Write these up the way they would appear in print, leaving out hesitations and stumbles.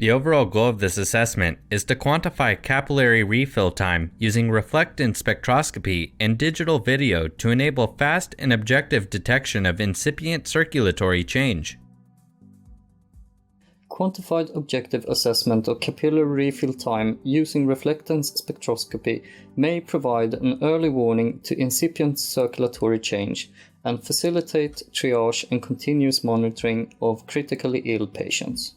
The overall goal of this assessment is to quantify capillary refill time using reflectance spectroscopy and digital video to enable fast and objective detection of incipient circulatory change. Quantified objective assessment of capillary refill time using reflectance spectroscopy may provide an early warning to incipient circulatory change and facilitate triage and continuous monitoring of critically ill patients.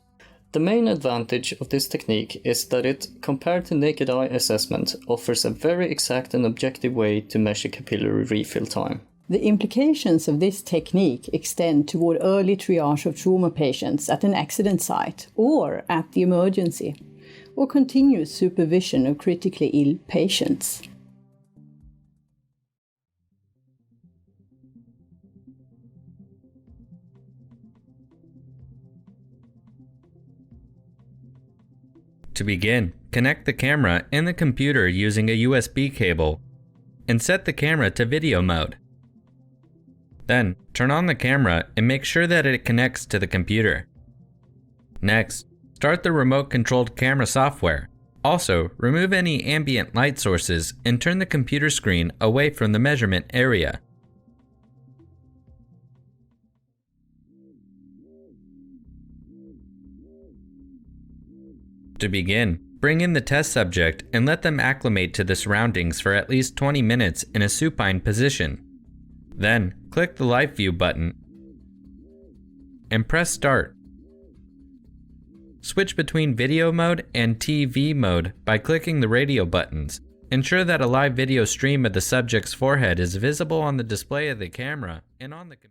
The main advantage of this technique is that it, compared to naked eye assessment, offers a very exact and objective way to measure capillary refill time. The implications of this technique extend toward early triage of trauma patients at an accident site or at the emergency, or continuous supervision of critically ill patients. To begin, connect the camera and the computer using a USB cable, and set the camera to video mode. Then, turn on the camera and make sure that it connects to the computer. Next, start the remote-controlled camera software. Also, remove any ambient light sources and turn the computer screen away from the measurement area. To begin, bring in the test subject and let them acclimate to the surroundings for at least 20 minutes in a supine position. Then, click the Live View button and press Start. Switch between video mode and TV mode by clicking the radio buttons. Ensure that a live video stream of the subject's forehead is visible on the display of the camera and on the computer.